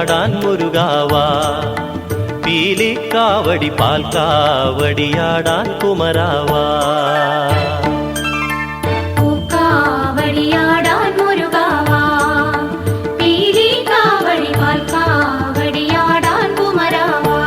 കാവടിയാടാൻ മുരുകാവാ, പീലിക്കാവടി പാൽക്കാവടിയാടാൻ കുമരാവാ. പൂക്കാവടിയാടാൻ മുരുകാവാ, പീലിക്കാവടി പാൽക്കാവടിയാടാൻ കുമരാവാ.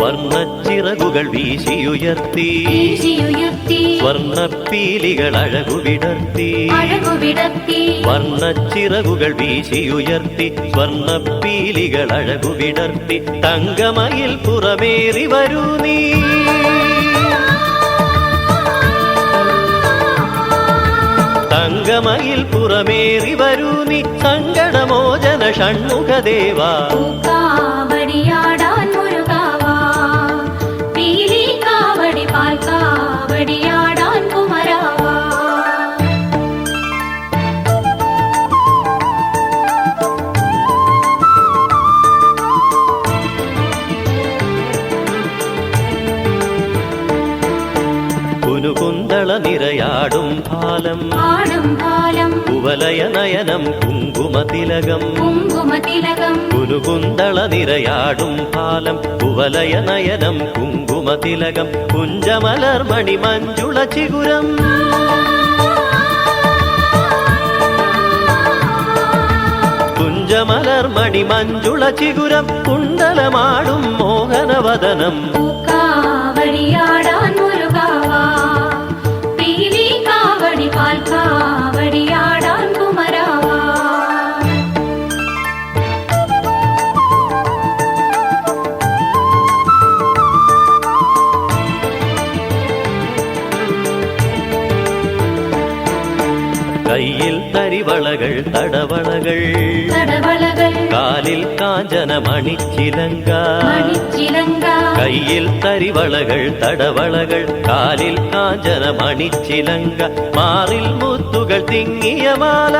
വർണ്ണച്ചിറകുകൾ വീശിയുയർത്തി സ്വർണ്ണപ്പീലികൾ അഴകുവിടർത്തി. വർണ്ണച്ചിറകുകൾ വീശിയുയർത്തി സ്വർണ്ണപ്പീലികൾ അഴകുവിടർത്തി. തങ്കമയിൽ പുറമേറി വരൂ നീ, തങ്കമയിൽ പുറമേറി വരൂ നീ, സങ്കടമോചന ഷൺമുഖദേവാ. പൂക്കാവടിയാടാൻ മുരുകാവാ, പീലിക്കാവടി പാൽക്കാവടിയാടാൻ കുമരാവാ. കുനുകുന്തള നിറയാടും ഭാലം കുവലയ നയനം കുങ്കുമതിലകം. കുനുകുന്തള നിറയാടും ഭാലം കുവലയ നയനം കുങ്കുമതിലകം. കുഞ്ചമലർമണി മഞ്ജുള ചിഗുരം, കുഞ്ചമലർമണി മഞ്ജുള ചിഗുരം. കുണ്ടലമാടും മോഹനവദനം. പൂക്കാവടിയാടാൻ മുരുകാവാ, പീലിക്കാവടി പാൽക്കാവടിയാടാൻ കുമരാവാ. കയ്യിൽ തരിവളകൾ തടവളകൾ, കാലിൽ കാഞ്ചന മണിച്ചിലങ്ക. കയ്യിൽ തരിവളകൾ തടവളകൾ, കാലിൽ കാഞ്ചന മണിച്ചിലങ്ക. മാറിൽ മുത്തുകൾ തിങ്ങിയ മാല,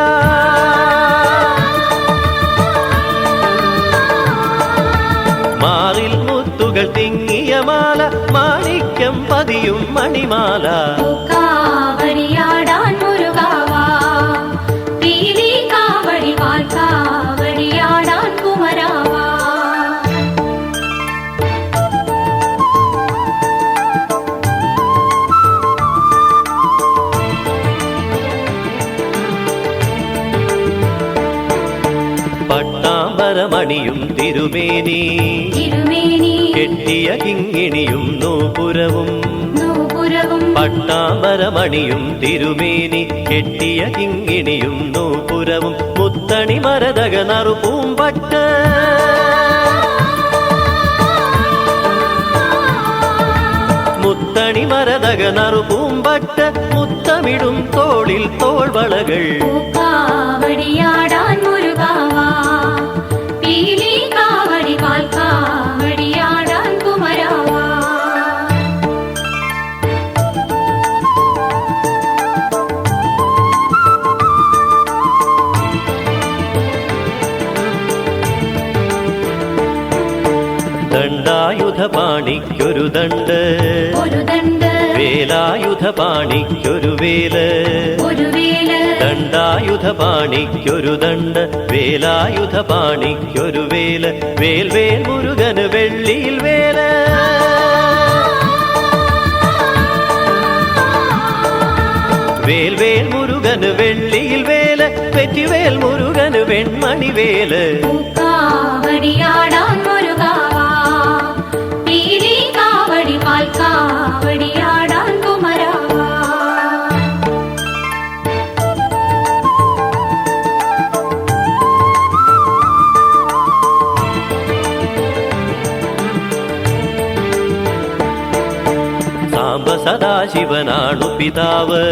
മാറിൽ മുത്തുകൾ തിങ്ങിയ മാല. മാണിക്യം പതിയും മണിമാല. പൂക്കാവടിയാടാൻ മുരുകാവാ, പീലിക്കാവടി പാൽക്കാവടിയാടാൻ കുമരാവാ. പട്ടാമ്പരമണിയും തിരുമേനി കെട്ടിയ കിങ്ങിണിയും നൂപുരവും. പട്ടാമ്പരമണിയും തിരുമേനി കെട്ടിയ കിങ്ങിണിയും നൂപുരവും. മുത്തണി മരതക നറുപൂമ്പട്ട്, മുത്തണി മരതക നറുപൂമ്പട്ട്. മുത്തമിടും തോളിൽ തോൾവളകൾ. പൂക്കാവടിയാടാൻ മുരുകാവാ, പീലിക്കാവടി പാൽക്കാവടിയാടാൻ കുമരാവാ. ദണ്ഡായുധപാണിക്കൊരു ദണ്ഡ്, വേലായുധപാണിക്കൊരു വേല്. ദണ്ഡായുധപാണിക്കൊരു ദണ്ഡ്, വേലായുധപാണിക്കൊരു വേല്. വേൽവേൽ മുരുകന് വെള്ളിയിൽ വേല്, വേൽവേൽ മുരുകന് വെള്ളിയിൽ വേല്. പെറ്റിവേൽ മുരുകന് വെൺമണിവേല്. പൂക്കാവടിയാടാൻ മുരുകാവാ, പീലിക്കാവടി പാൽക്കാവടിയാടാൻ കുമരാവാ. സാംബ സദാശിവനാണു പിതാവ്,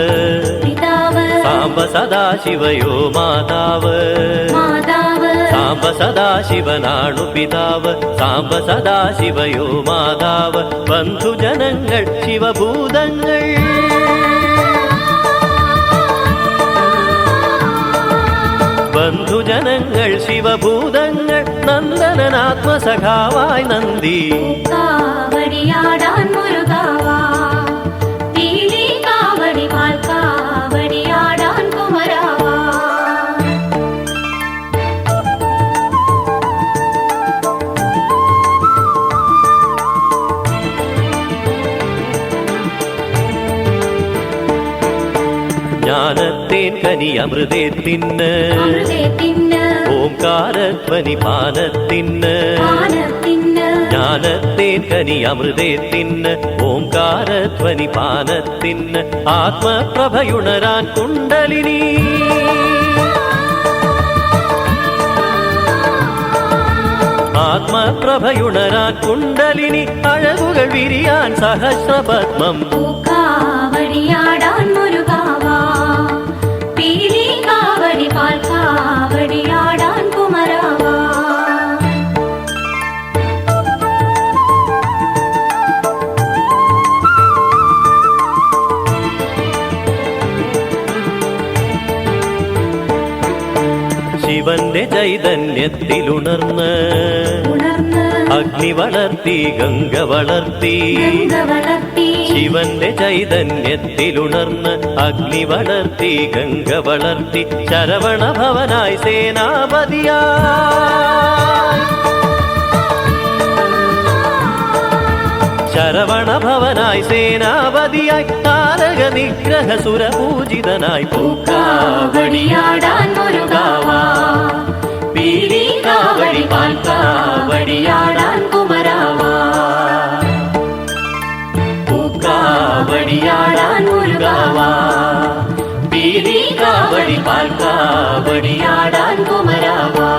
സാംബ സദാശിവയോ മാതാവ്. സാംബ സദാശിവനാണു പിതാവ്, സാംബ സദാശിവയോ മാതാവ്. ബന്ധുജനങ്ങൾ ശിവഭൂതങ്ങൾ, ബന്ധുജനങ്ങൾ ശിവഭൂതങ്ങൾ. നന്ദനാത്മസഖാവായി നന്ദി, കാവടിയാടാൻ മുരുകാവാ. പീലി കാവടി പാൽ കാവടിയാടാൻ കുമരാവാ. ജ്ഞാനത്തേൻ കനി അമൃതേത്തിന്, അമൃതത്തിന് ഓംകാരധ്വനി പാനത്തിന്. പാനത്തിന് ജ്ഞാനത്തേൻ കനി അമൃതേത്തിന്, ഓംകാരധ്വനി പാനത്തിന്. ആത്മപ്രഭയുണരാൻ കുണ്ടലിനി, ആത്മപ്രഭയുണരാൻ കുണ്ടലിനി. അഴകുകൾ വിരിയാൻ സഹസ്രപത്മം, കാവടിയാടാൻ മുരുകാവാ. പീലി കാവടി പാൽ കാവടിയാടാൻ കുമരാവാ. ശിവന്റെ ചൈതന്യത്തിലുണർന്ന് ഉണർന്ന് അഗ്നി വളർത്തി ഗംഗ വളർത്തി. ഗംഗ വളർത്തി ശിവന്റെ ചൈതന്യത്തിലുണർന്ന് അഗ്നി വളർത്തി ഗംഗ വളർത്തി. ശരവണ ഭവനായി സേനാപതിയായി, ശരവണ ഭവനായി സേനാപതിയായി. താരക നിഗ്രഹ സുരപൂജിതനായി പൂക്കാവടിയാടാൻ മുരുകാവാ. പീലി കാവടി പാൽ കാവടിയാടാൻ കുമരാവാ. പൂക്കാവടിയാടാൻ മുരുകാവാ. പീലി കാവടി പാൽ കാവടിയാടാൻ കുമരാവാ.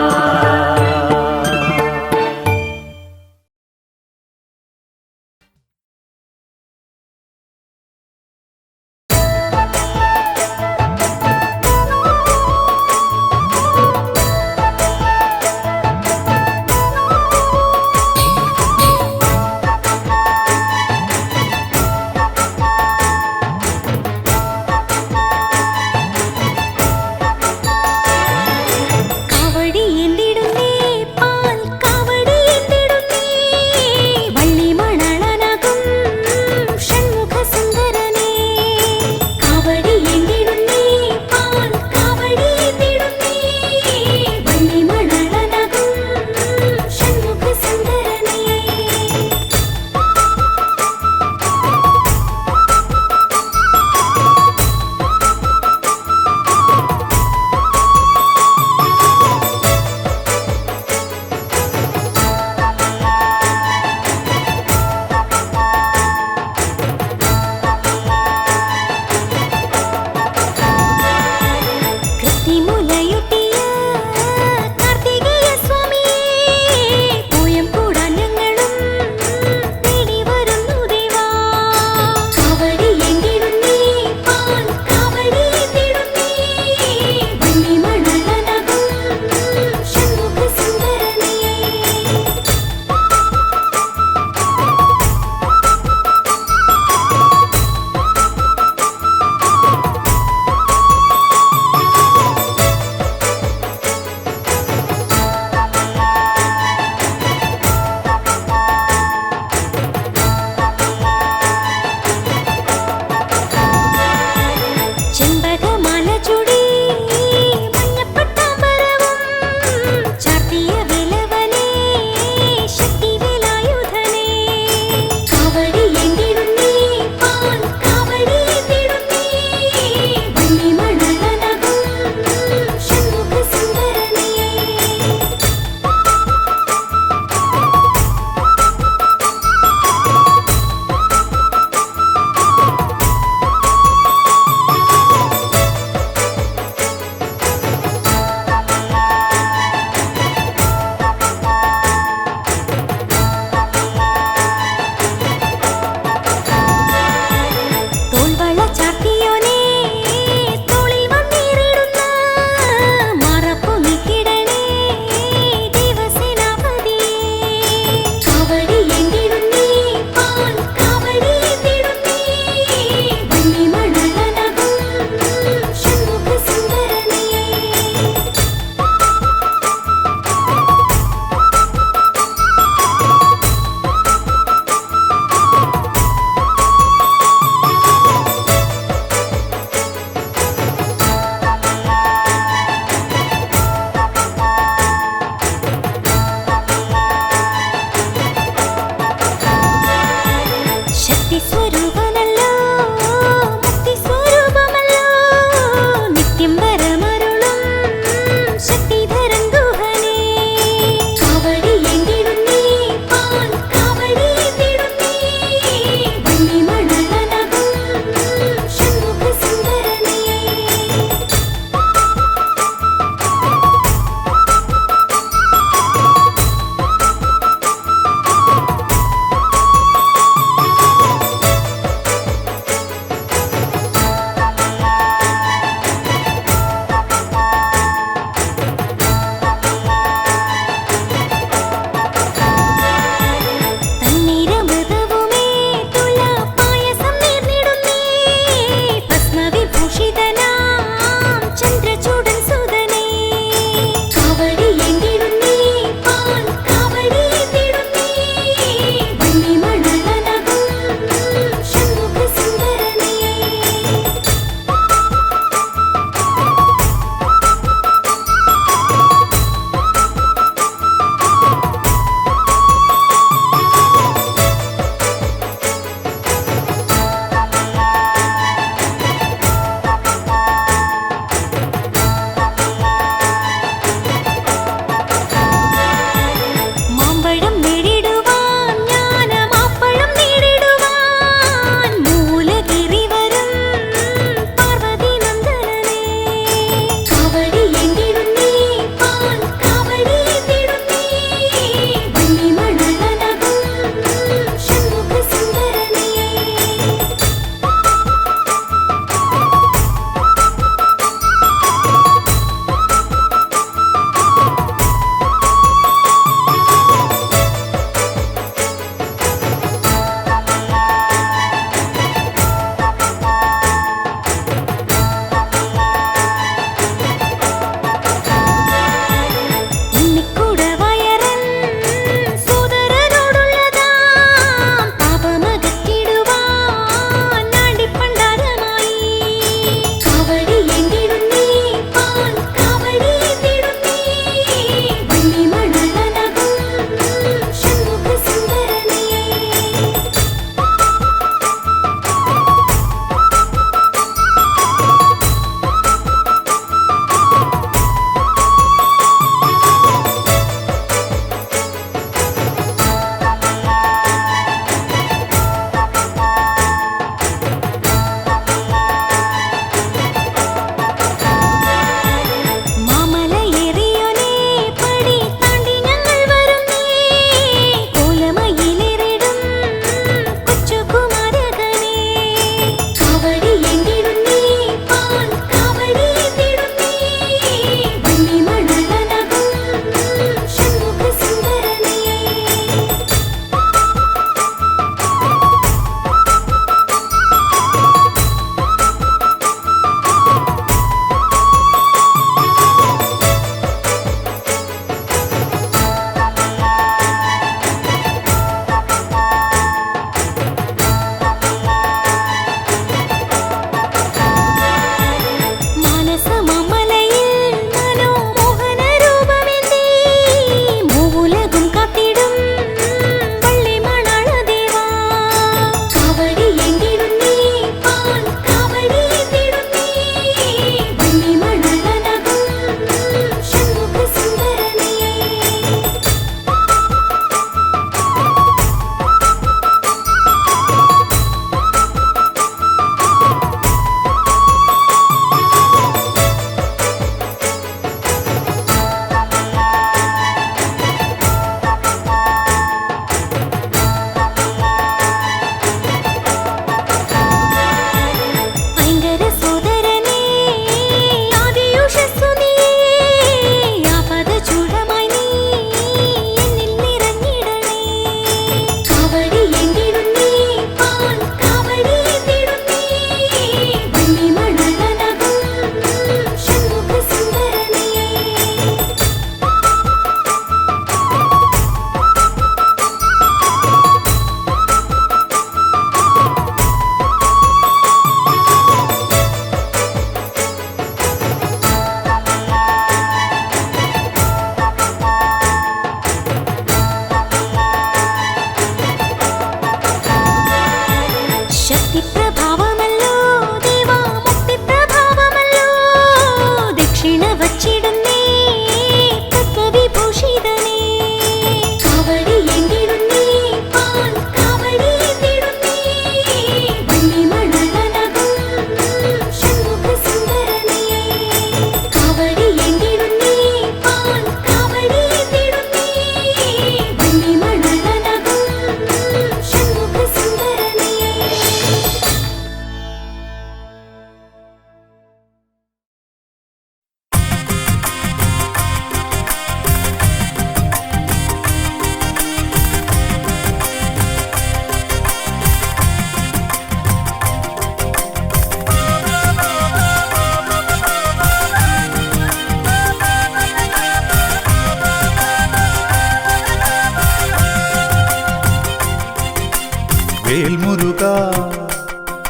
വേൽമുരുക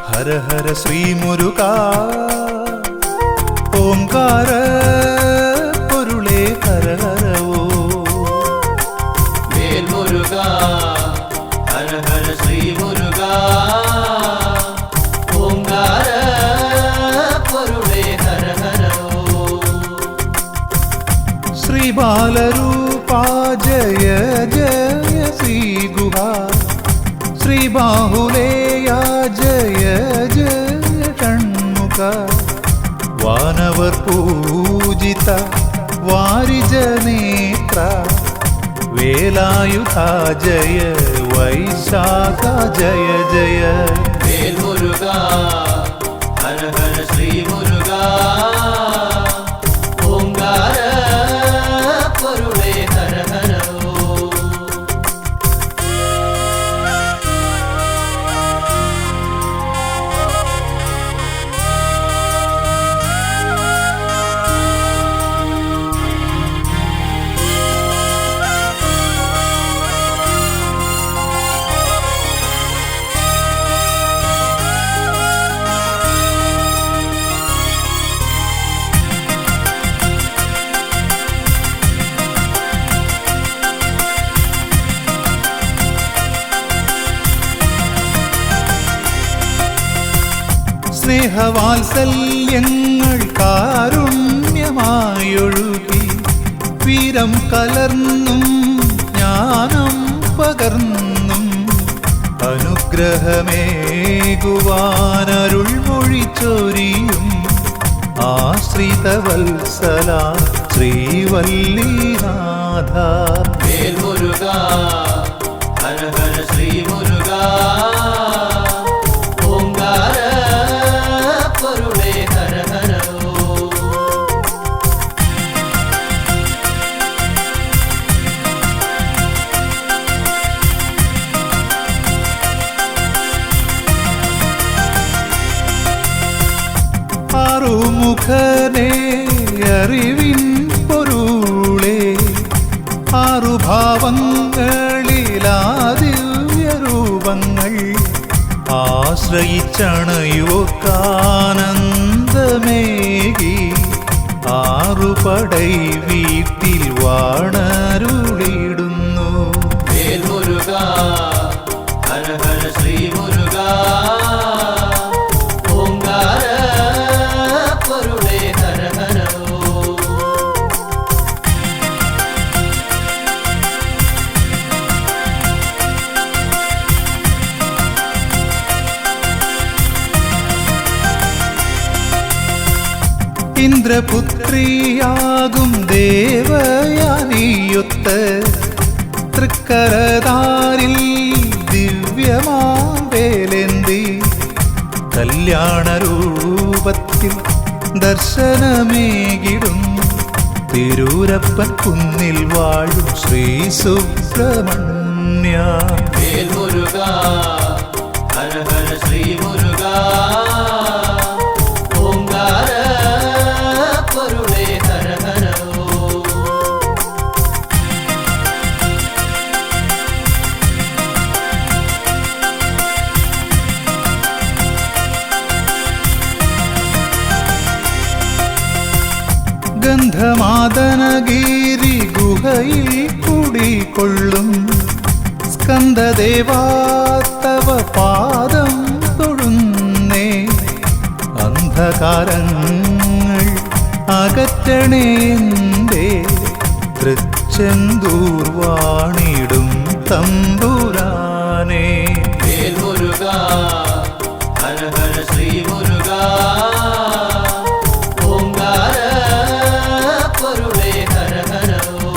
ഹര ഹര ശ്രീ മുരുക ഓംകാര പൊരുളേ ഹര ഹരവോ വേൽമുരുക ഹര ഹര ശ്രീ മുരുക ഓംകാര പൊരുളേ ഹര ഹരവോ ശ്രീ ബാലരൂപാ ജയ ജയ ശ്രീ ഗുഹാ ശ്രീ ബാഹുലേയ ജയ ജയ ഷൺമുഖ വാനവർ പൂജിത വാരിജനേത്ര വേലായുധ ജയ വൈശാഖ ജയ ജയ വേൽമുരുക ഹര ഹര ശ്രീ മുരുക ഓംകാര പൊരുളേ ഹര ഹരവോ സ്നേഹവാത്സല്യങ്ങൾ കാരുണ്യമായൊഴുകി വീരം കലർന്നും ജ്ഞാനം പകർന്നും അനുഗ്രഹമേകുവാനരുൾ മൊഴിച്ചൊരിയും ആശ്രിതവത്സല ശ്രീവല്ലിനാഥ വേൽമുരുക ഹര ഹര ശ്രീ മുരുക ഓംകാര പൊരുളേ ഹര ഹരവോ ആറുമുഖനേ അറിവിൻ പൊരുളേ ആറുഭാവങ്ങളിലാദിവ്യരൂപങ്ങൾ ആശ്രയിച്ചണയോർക്കാനന്ദമേകി ആറുപടൈ വീട്ടിൽ വാണരുളിടുന്നു വേൽമുരുക ഹര ഹര ശ്രീ മുരുക ഓംകാര പൊരുളേ ഹര ഹരവോ ഇന്ദ്രപുത്രിയാകും ദേവയാനിയൊത്ത് തൃക്കരതാരിൽ ദിവ്യമാവേലേന്തി കല്യാണരൂപത്തിൽ ദർശനമേകിടും തിരൂരപ്പൻ കുന്നിൽ വാഴും ശ്രീ സുബ്രഹ്മണ്യ വേൽമുരുക ഹര ഹര ശ്രീ മുരുക ഓംകാര പൊരുളേ ഹര ഹരവോ ഗന്ധമാദനഗിരി ഗുഹയിൽ കുടികൊള്ളും സ്കന്ദദേവാ തവ പാദം തൊഴുന്നേ അന്ധകാരങ്ങൾ അകറ്റണേന്തേ തൃച്ചെന്തൂർ വാണിടും തമ്പുരാനേ വേൽമുരുക ഹര ഹര ശ്രീ മുരുക ഓംകാര പൊരുളേ ഹര ഹരവോ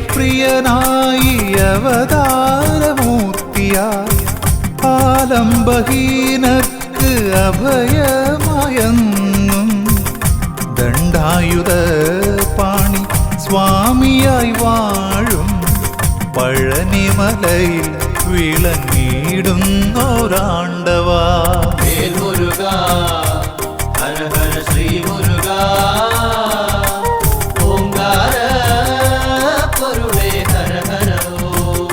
അഭിഷേകപ്രിയനായി അവതാരമൂർത്തിയായി ആലംബഹീനർക്ക് അഭയമായെന്നും ദണ്ഡായുധ പാണി സ്വാമിയായി വാഴും പഴനിമലയിൽ വിളങ്ങിടുന്നോരാണ്ടവാ. വേൽ മുരുക ഹര ഹര ശ്രീ മുരുക ഓംകാര പൊരുളേ ഹര ഹര ഓം.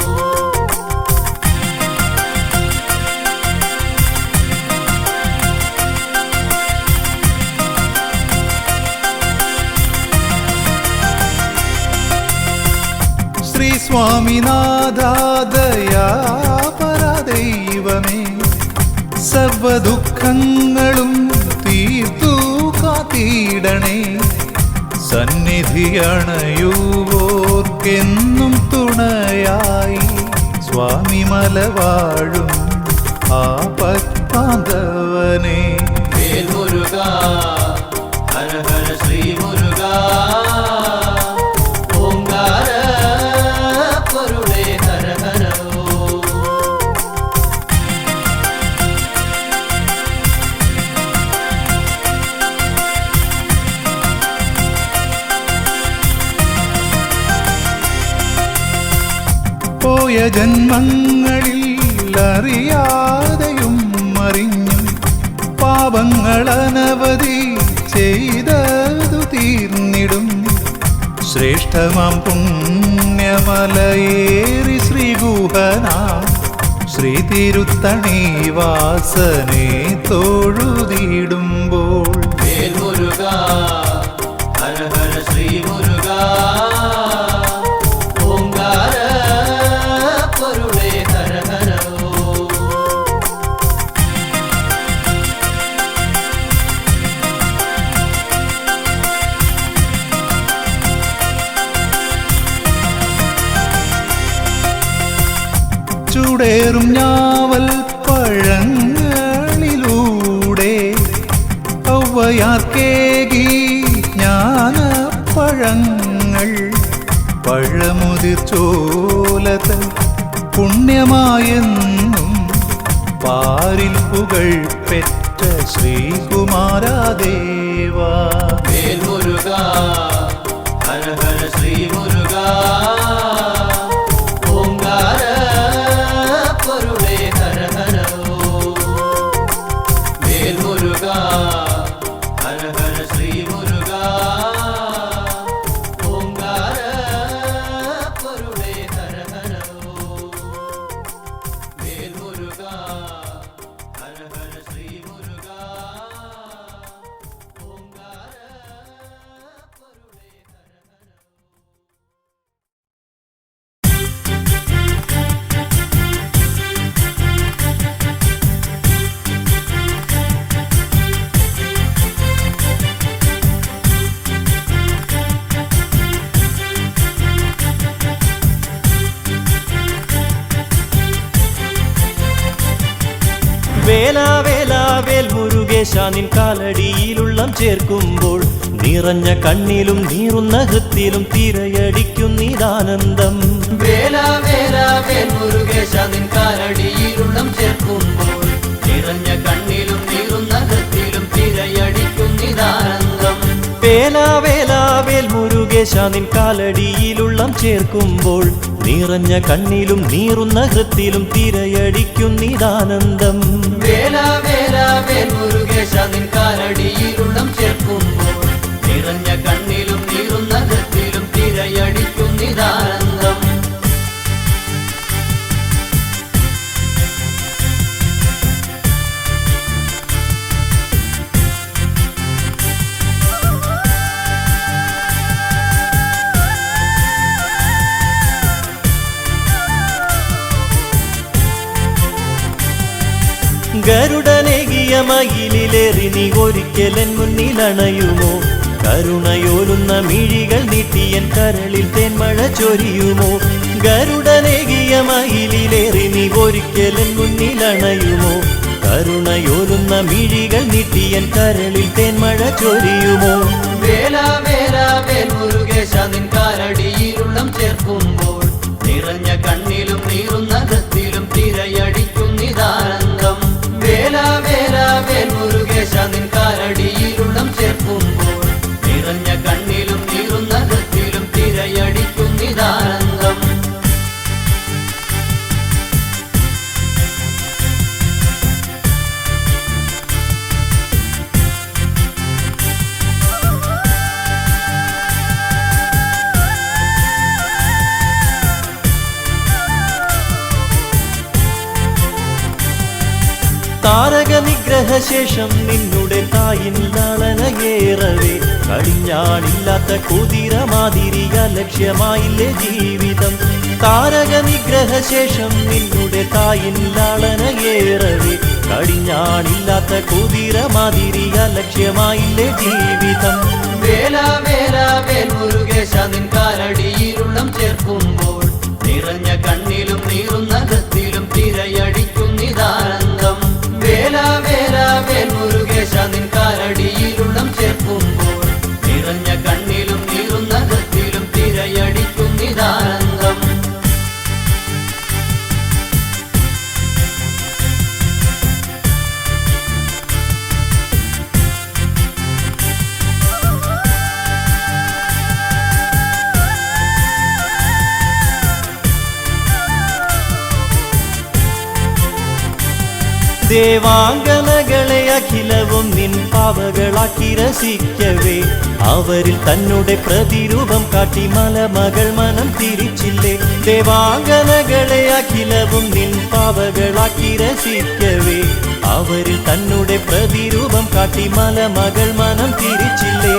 ശ്രീ സ്വാമിനാഥാദയാപരദൈവമേ, സർവദുഃഖങ്ങളും തീർത്തു കാത്തിടണേ. സന്നിധിയണയുവോർക്കെന്നും തുണയായി സ്വാമി മലവാഴും ആപത്താന്തവനേ. വേൽ മുരുക ഹര ഹര ശ്രീ മുരുക ഓംകാര പൊരുളേ ഹര ഹര ഓം. പോയ ജന്മങ്ങളിൽ അറിയാതെയും അറിഞ്ഞും പാപങ്ങളനവധി ചെയ്തതു തീർന്നിടും. ശ്രേഷ്ഠമാം പുണ്യമലയേറി ശ്രീഗുഹനാം ശ്രീ തിരുത്തണി വാസനെ തൊഴുതിടുമ്പോൾ. വേൽ മുരുക ഹര ഹര ശ്രീ മുരുക ഓംകാര പൊരുളേ ഹര ഹര ഓം. ചൂടേറും ഞാവൽ പഴങ്ങളിലൂടെ ഔവയാർക്കേകി ജ്ഞാനപ്പഴങ്ങൾ. പഴമുതിർ ചോലതൻ പുണ്യമായെന്നും പാരിൽ പുകൾ പെറ്റ ശ്രീകുമാരദേവാ. വേൽ മുരുക ഹര ഹര ശ്രീ മുരുക ഓംകാര പൊരുളേ ഹര ഹര ഓം. വേൽ മുരുക ഹര ഹര ശ്രീ മുരുക ഓംകാര പൊരുളേ ഹര ഹര ഓം. വേൽ മുരുക ഹര ഹര ശ്രീ മുരുക ഓംകാര പൊരുളേ ഹര ഹര ഓം. വേല വേല വേൽ മുരുകേശ നിൻ കാലടിയിലുള്ളം ചേർക്കുമ്പോൾ നിറഞ്ഞ കണ്ണിലും നീറുന്ന ഹൃത്തിലും തിരയടിക്കുന്നീതാനന്ദം. വേല വേല വേൽ മുരുകേശ നിൻ കാലടിയിലുള്ളം ചേർക്കുമ്പോൾ നിറഞ്ഞ കണ്ണിലും നീറുന്ന ഹൃത്തിലും തിരയടിക്കുന്നിതാനന്ദം. വേല വേല വേൽ മുരുകേശ നിൻ കാലടിയിലുള്ളം ചേർക്കുമ്പോൾ നിറഞ്ഞ കണ്ണിലും നീറുന്ന ഹൃത്തിലും തിരയടിക്കുന്നീതാനന്ദം. വേല വേല വേൽ മുരുകേശ നിൻ കാലടിയിലുള്ളം ചേർക്കുമ്പോൾ നിറഞ്ഞ കണ്ണിലും നീറുന്ന ഹൃത്തിലും തിരയടിക്കുന്നിതാനന്ദം. ഗരുഡനേകിയ മയിലിലേറി നീ ഒരിക്കലൻ മുന്നിലണയുമോ? കരുണയോലുന്ന മിഴികൾ നീട്ടിയൻ കരളിൽ തേന്മഴ ചൊരിയുമോ? ഗരുഡനേകിയ മയിലിലേറി നീ ഒരിക്കലൻ മുന്നിലണയുമോ? കരുണയോലുന്ന മിഴികൾ നീട്ടിയൻ കരളിൽ തേന്മഴ ചൊരിയുമോ? വേല വേല വേൽ മുരുകേശ നിൻ കാലടിയിലുള്ളം ചേർക്കുമ്പോൾ നിറഞ്ഞ കണ്ണിലും നീറുന്ന ഹൃത്തിലും തിരയടിക്കുന്നിതാനന്ദം. വേല വേല വേൽ മുരുകേശ നിൻ കാലടിയിലുള്ളം ചേർക്കുമ്പോൾ നിറഞ്ഞ കണ്ണിലും നീറുന്ന ഹൃത്തിലും തിരയടിക്കുന്നിതാനന്ദം. താരക നിഗ്രഹശേഷം നിന്നുടെ തായിൻ ലാളനയേറവേ കടിഞ്ഞാണില്ലാത്ത കുതിരമാതിരിയ ലക്ഷ്യമായില്ലേ ജീവിതം. താരക നിഗ്രഹശേഷം നിന്നുടെ തായിൻ ലാളനയേറവേ കടിഞ്ഞാണില്ലാത്ത കുതിരമാതിരിയ ലക്ഷ്യമായില്ലേ ജീവിതം. വേല വേല വേൽ മുരുകേശ നിൻ കാലടിയിലുള്ളം ചേർക്കുമ്പോൾ നിറഞ്ഞ കണ്ണിലും നീറുന്ന ഗത്തിലും തിരയടിക്കുന്നിതാനന്ദം. വേല വേല വേൽ മുരുകേശ നിൻ കാലടിയിലുള്ളം ചേർക്കുമ്പോൾ നിറഞ്ഞ കണ്ണിലും നീറുന്ന ഗത്തിലും തിരയടിക്കുന്നിതാനന്ദം. ദേവാംഗനകളെ അഖിലവും നിൻ പാവകളാക്കി രസിക്കവേ അവരിൽ തന്നുടെ പ്രതിരൂപം കാട്ടി മലമകൾ മനം തിരിച്ചില്ലേ. ദേവാംഗനകളെ അഖിലവും നിൻ പാവകളാക്കി രസിക്കവേ അവരിൽ തന്നുടെ പ്രതിരൂപം കാട്ടി മലമകൾ മനം തിരിച്ചില്ലേ.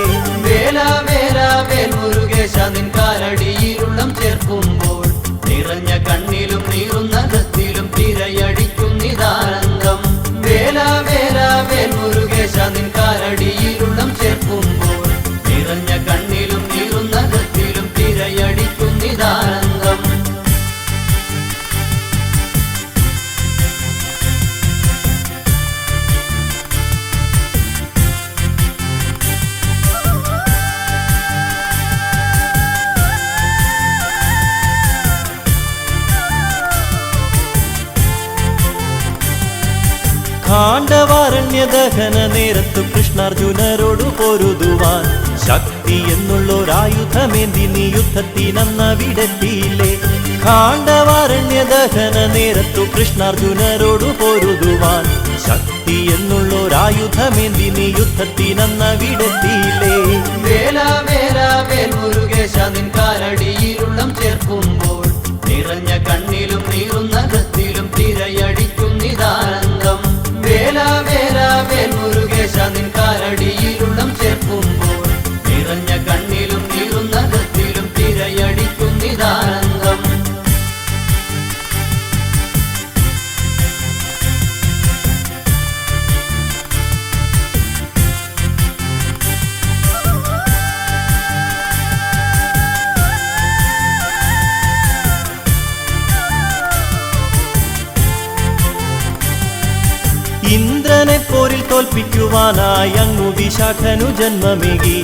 വേല വേല വേൽ മുരുകേശ നിൻ കാലടിയിലുള്ളം ചേർക്കുമ്പോൾ നിറഞ്ഞ കണ്ണിലും നീറുന്ന ഗത്തിലും തിരയടിക്കുന്നിതാനന്ദം. വേല വേല വേൽ മുരുകേശ നിൻ കാലടിയിലുള്ളം ചേർക്കുമ്പോൾ നിറഞ്ഞ കണ്ണിലും നീറുന്ന ഗത്തിലും തിരയടിക്കുന്നിതാനന്ദം. കാണ്ഡവാരണ്യദഹന നേരത്തു കൃഷ്ണാർജുനരോടു പൊരുതുവാൻ ശക്തി എന്നുള്ളൊരായുധമേന്തി നീ യുദ്ധത്തിനന്നവിടെത്തിയില്ലേ. കാണ്ഡവാരണ്യദഹന നേരത്തു കൃഷ്ണാർജുനരോടു പൊരുതുവാൻ ശക്തി എന്നുള്ളൊരായുധമേന്തി നീ യുദ്ധത്തിനന്നവിടെത്തിയില്ലേ. വേല വേല വേൽ മുരുകേശ നിൻ കാലടിയിലുള്ളം ചേർക്കുമ്പോൾ നിറഞ്ഞ കണ്ണിലും നീറുന്ന ഗത്തിലും തിരയടിക്കുന്നിതാനന്ദം. വേല വേല വേൽ മുരുകേശ നിൻ കാലടിയിലുള്ളം ചേർക്കുമ്പോൾ നിറഞ്ഞ കണ്ണിലും നീറുന്ന ഗത്തിലും തിരയടിക്കുന്നിതാനന്ദം. ഇന്ദ്രനെ പോരിൽ തോൽപ്പിക്കുവാനായി അങ്ങു വിശാഖനു ജന്മമേകി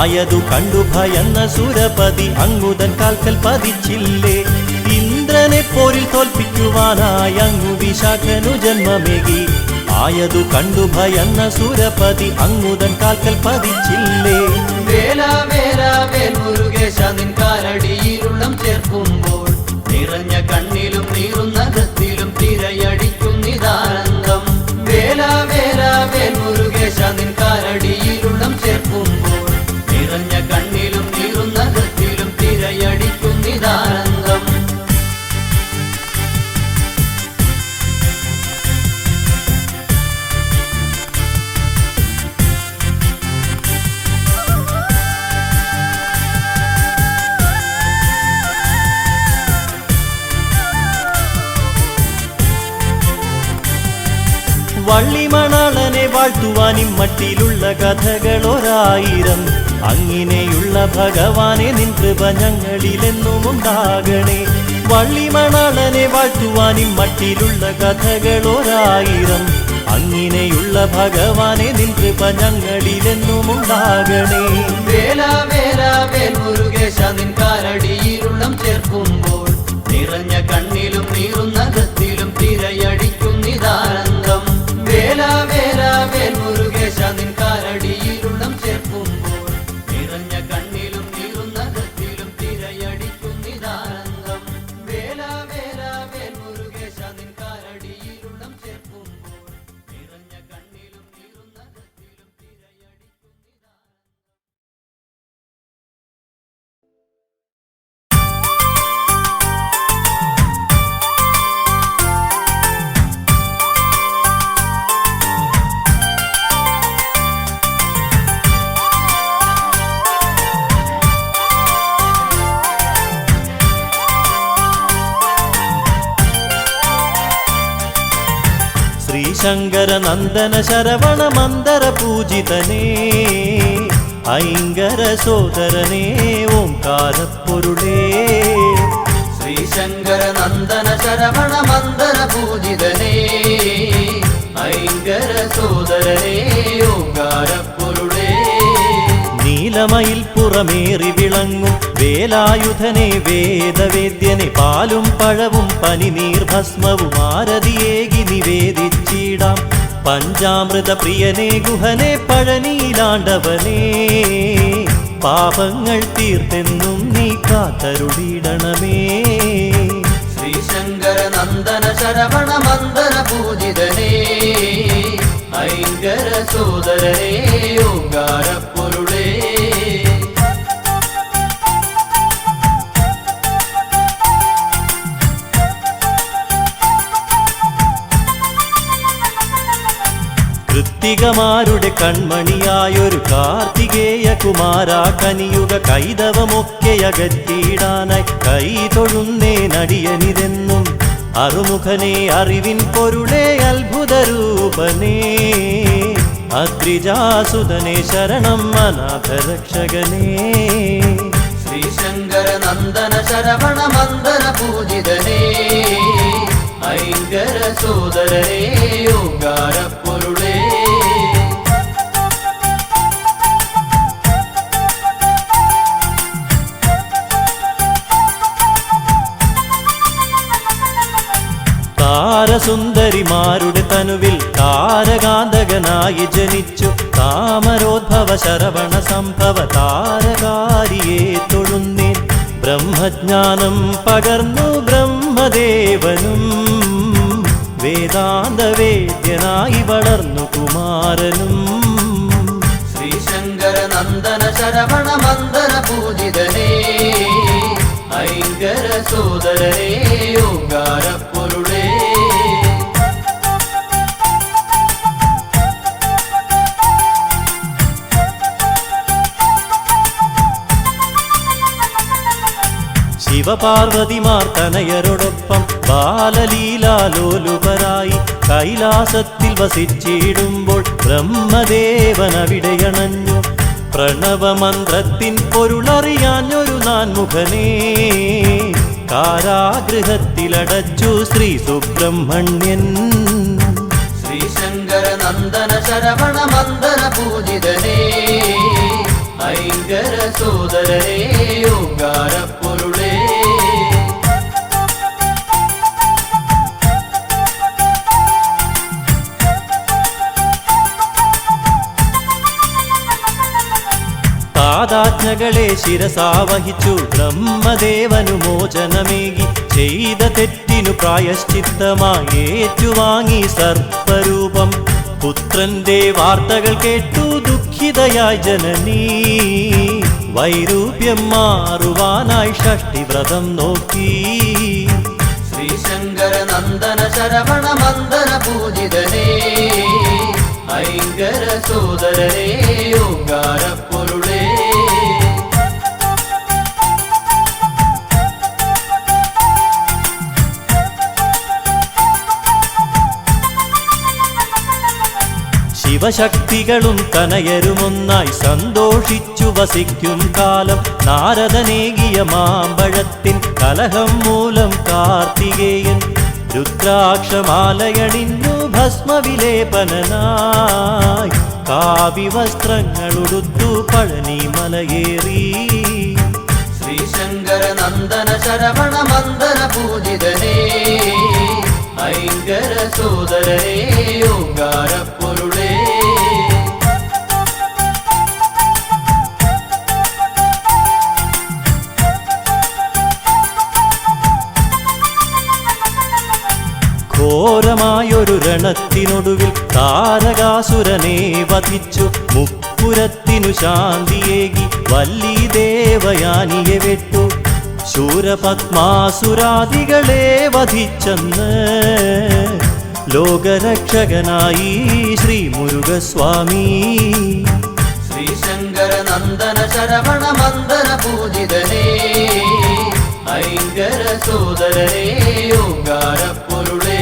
ആയതു കണ്ടു ഭയന്ന സുരപതി അങ്ങുതൻ കാൽക്കൽ പതിച്ചില്ലേ. ഇന്ദ്രനെ പോരിൽ തോൽപ്പിക്കുവാനായി അങ്ങു വിശാഖനു ജന്മമേകി ആയതു കണ്ടു ഭയന്ന സുരപതി അങ്ങുതൻ കാൽക്കൽ പതിച്ചില്ലേ. വേല വേല വേൽ മുരുകേശ നിൻ കാലടിയിലുള്ളം ചേർക്കുമ്പോൾ നിറഞ്ഞ കണ്ണിലും നീറുന്ന ഗത്തിലും തിരയടിക്കുന്നിതാനന്ദം. വേല വേല വേൽ മുരുകേശ നിൻ കാലടിയിലുള്ളം ചേർക്കുമ്പോൾ നിറഞ്ഞ കണ്ണിലും നീറുന്ന ഗത്തിലും തിരയടിക്കുന്നിതാനന്ദം. വള്ളിമണാളനെ വാഴ്ത്തുവാൻ ഇമ്മട്ടിലുള്ള കഥകളൊരായിരം. അങ്ങിനെയുള്ള ഭഗവാനെ നിൻ കൃപ ഞങ്ങളിലെന്നും ഉണ്ടാകണേ. വള്ളിമണാളനെ വാഴ്ത്തുവാൻ ഇമ്മട്ടിലുള്ള കഥകളൊരായിരം. അങ്ങിനെയുള്ള ഭഗവാനെ നിൻ കൃപ ഞങ്ങളിലെന്നും ഉണ്ടാകണേ. വേല വേല വേൽ മുരുകേശ നിൻ കാലടിയിലുള്ളം ചേർക്കുമ്പോൾ നിറഞ്ഞ കണ്ണിലും നീറുന്ന ഗത്തിലും തിരയടിക്കുന്നിതാനന്ദം. വേല വേല വേൽ മുരുകേശ നിൻ കാലടിയിലുള്ളം ചേർക്കുമ്പോൾ നിറഞ്ഞ കണ്ണിലും നീറുന്ന ഗത്തിലും തിരയടിക്കുന്നിതാനന്ദം. വേല വേല വേൽ മുരുകേശ നിൻ കാലടിയിലുള്ളം ചേർക്കുമ്പോൾ നിറഞ്ഞ കണ്ണിലും നീറുന്ന ഗത്തിലും തിരയടിക്കുന്നിതാനന്ദം. ശ്രീശങ്കര നന്ദന ശരവണ മന്ദര പൂജിതനേ ഐങ്കര സോദരനേ ഓംകാരപ്പൊരുളേ ശ്രീശങ്കര നന്ദന ശരവണ മന്ദര പൂജിതനേ ഐങ്കര സോദരനേ ഓംകാരപ്പൊരുളേ നീലമയിൽ പുറമേറി വിളങ്ങും വേലായുധനെ വേദവേദ്യനെ പാലും പഴവും പനിനീർ ഭസ്മവും ആരതിയേകി നിവേദിച്ചിടാം പഞ്ചാമൃത പ്രിയനെ ഗുഹനെ പഴനീലാണ്ടവനേ പാപങ്ങൾ തീർത്തെന്നും നീ കാത്തരുളിടണമേ ശ്രീശങ്കര നന്ദന ശരവണ മന്ദര പൂജിതനേ ഐങ്കര സോദരനേ ഓംകാരപ്പൊരുളേ കൃത്തികമാരുടെ കൺമണിയായൊരു കാർത്തികേയ കുമാര കനിയുക കൈതവമൊക്കെ അകറ്റിയിടാനായി കൈ തൊഴുന്നേനടിയനിതെന്നും അറുമുഖനെ അറിവിൻ പൊരുളേ അത്ഭുതരൂപനേ അദ്രിജാസുതനെ ശരണം അനാഥരക്ഷകനേ ശ്രീശങ്കര നന്ദന ശരവണ മന്ദര പൂജിതനേ ഐങ്കര സോദരനേ ഓംകാരപ്പൊരുളേ താരസുന്ദരിമാരുടെ തനുവിൽ താരകാന്തകനായി ജനിച്ചു താമരോദ്ഭവ ശരവണ സംഭവ താരകാരിയെ തൊഴുന്നേൻ ബ്രഹ്മജ്ഞാനം പകർന്നു ബ്രഹ്മദേവനും വേദാന്തവേദ്യനായി വളർന്നു കുമാരനും ശ്രീശങ്കര നന്ദന ശരവണ മന്ദര പൂജിതനേ ഐങ്കര സോദരനേ ഓംകാരപ്പൊരുളേ ശിവപാർവതിമാർ തനയരോടൊപ്പം ബാലലീലാലോലുപരായി കൈലാസത്തിൽ വസിച്ചിടുമ്പോൾ ബ്രഹ്മദേവനവിടെയണഞ്ഞു പ്രണവമന്ത്രത്തിൻ പൊരുളറിയാഞ്ഞൊരു നാൻമുഖനേ കാരാഗൃഹത്തിലടച്ചു ശ്രീ സുബ്രഹ്മണ്യൻ ശ്രീശങ്കര നന്ദന ശരവണ മന്ദര പൂജിതനേ ഐങ്കര സോദരനേ ഓംകാരപ്പൊരുളേ താതാജ്ഞകളെ ശിരസാവഹിച്ചു ബ്രഹ്മദേവനു മോചനമേകി ചെയ്ത തെറ്റിനു പ്രായശ്ചിത്തമായി ഏറ്റുവാങ്ങി സർപ്പരൂപം പുത്രന്റെ വാർത്തകൾ കേട്ടു ദുഃഖിതയായി ജനനീ വൈരൂപ്യം മാറുവാനായി ഷഷ്ടിവ്രതം നോക്കി ശ്രീശങ്കര നന്ദന ശരവണ മന്ദര പൂജിതനേ ഐങ്കര സോദരനേ ഓംകാരപ്പൊരുളേ ശിവശക്തികളും തനയരുമൊന്നായി സന്തോഷിച്ചു വസിക്കും കാലം നാരദനേകിയ മാമ്പഴത്തിൻ കലഹം മൂലം കാർത്തികേയൻ രുദ്രാക്ഷമാലയണിഞ്ഞു ഭസ്മവിലേപനായി കാവ്യവസ്ത്രങ്ങളുടുത്തു പഴനിമലയേറി ശ്രീശങ്കര നന്ദന ശരവണ മന്ദര പൂജിതനേ ഐങ്കര സോദരനേ ഓംകാരപ്പൊരുളേ ഘോരമായൊരു രണത്തിനൊടുവിൽ താരകാസുരനെ വധിച്ചു മുപ്പുരത്തിനു ശാന്തിയേകി വല്ലി ദേവയാനിയെ വെട്ടു ശൂരപത്മാസുരാദികളെ വധിച്ചെന്ന് ലോകരക്ഷകനായി ശ്രീ മുരുകസ്വാമി ശ്രീശങ്കര നന്ദന ശരവണ മന്ദര പൂജിതനേ ഐങ്കര സോദരനേ ഓംകാരപ്പൊരുളേ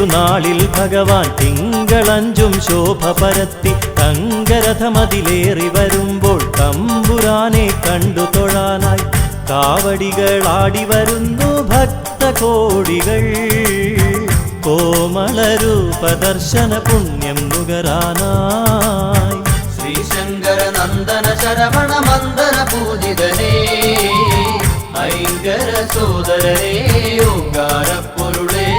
തിരുനാളിൽ ഭഗവാൻ തിങ്കളഞ്ചും ശോഭ പരത്തി തങ്കരഥമതിലേറി വരുമ്പോൾ തമ്പുരാനെ കണ്ടു തൊഴാനായി കാവടികളാടി വരുന്നു ഭക്തകോടികൾ. കോമളരൂപദർശന പുണ്യം നുകരാനായി ശ്രീശങ്കര നന്ദന ശരവണ മന്ദന പൂജിതനേ ഐങ്കര സോദരനേ ഓങ്കാര പൊരുളേ.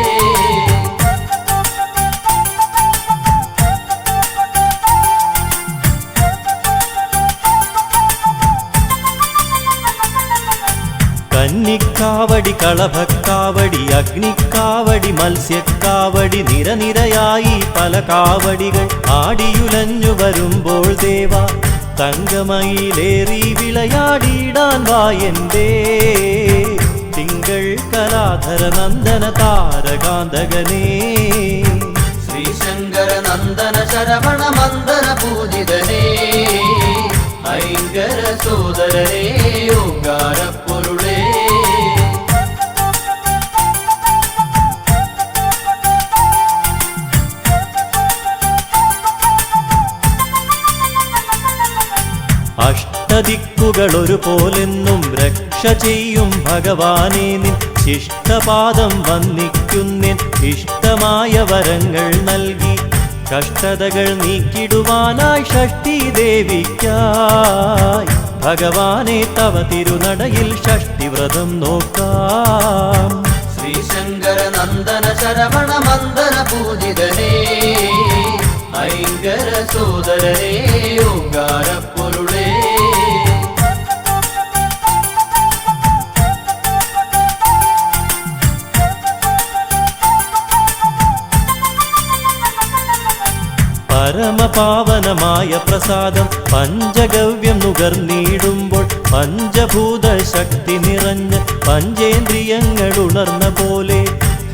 കന്നിക്കാവടി കളഭക്കാവടി അഗ്നിക്കാവടി മത്സ്യക്കാവടി നിരനിരയായി പല കാവടികൾ ആടിയുലഞ്ഞു വരുമ്പോൾ ദേവ തങ്കമയിലേറി വിളയാടിയിടാൻ വായന്റെ തിങ്കൾ കലാധര നന്ദന താരകാന്തകനേ. ശ്രീശങ്കര നന്ദന ശരവണ മന്ദന പൂജിതനേ ഐങ്കര സോദരനേ ഓങ്കാര പൊരുളേ. അഷ്ടദിക്കുകൾ ഒരുപോലെന്നും രക്ഷ ചെയ്യും ഭഗവാനെ നിൻ ശിഷ്ടപാദം വന്ദിക്കുന്നിൻ ഇഷ്ടമായ വരങ്ങൾ നൽകി കഷ്ടതകൾ നീക്കിടുവാനായി ഷഷ്ഠി ദേവിക്കായി ഭഗവാനെ തവ തിരുനടയിൽ ഷഷ്ഠിവ്രതം നോക്കാം. ശ്രീശങ്കര നന്ദന ശരവണ മന്ദന പൂജിതനേ ഐങ്കര സോദരനേ ഓങ്കാര പൊരുളേ. പരമപാവനമായ പ്രസാദം പഞ്ചഗവ്യം നുകർന്നിടുമ്പോൾ പഞ്ചഭൂത ശക്തി നിറഞ്ഞ് പഞ്ചേന്ദ്രിയങ്ങൾ ഉണർന്ന പോലെ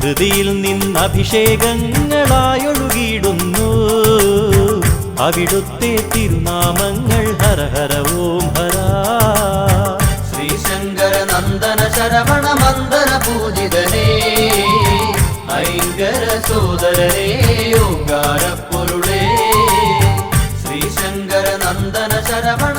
ഹൃദിയിൽ നിന്നഭിഷേകങ്ങളായൊഴുകിയിടുന്നു അവിടുത്തെ തിരുനാമങ്ങൾ ഹര ഹര ഓം ഹര. ശ്രീശങ്കര നന്ദന ശരവണ മന്ദന പൂജിതനേ ഐങ്കര സോദരനേ ഓങ്കാര പൊരുളേ. ശ്രീശങ്കര നന്ദന ശരവണ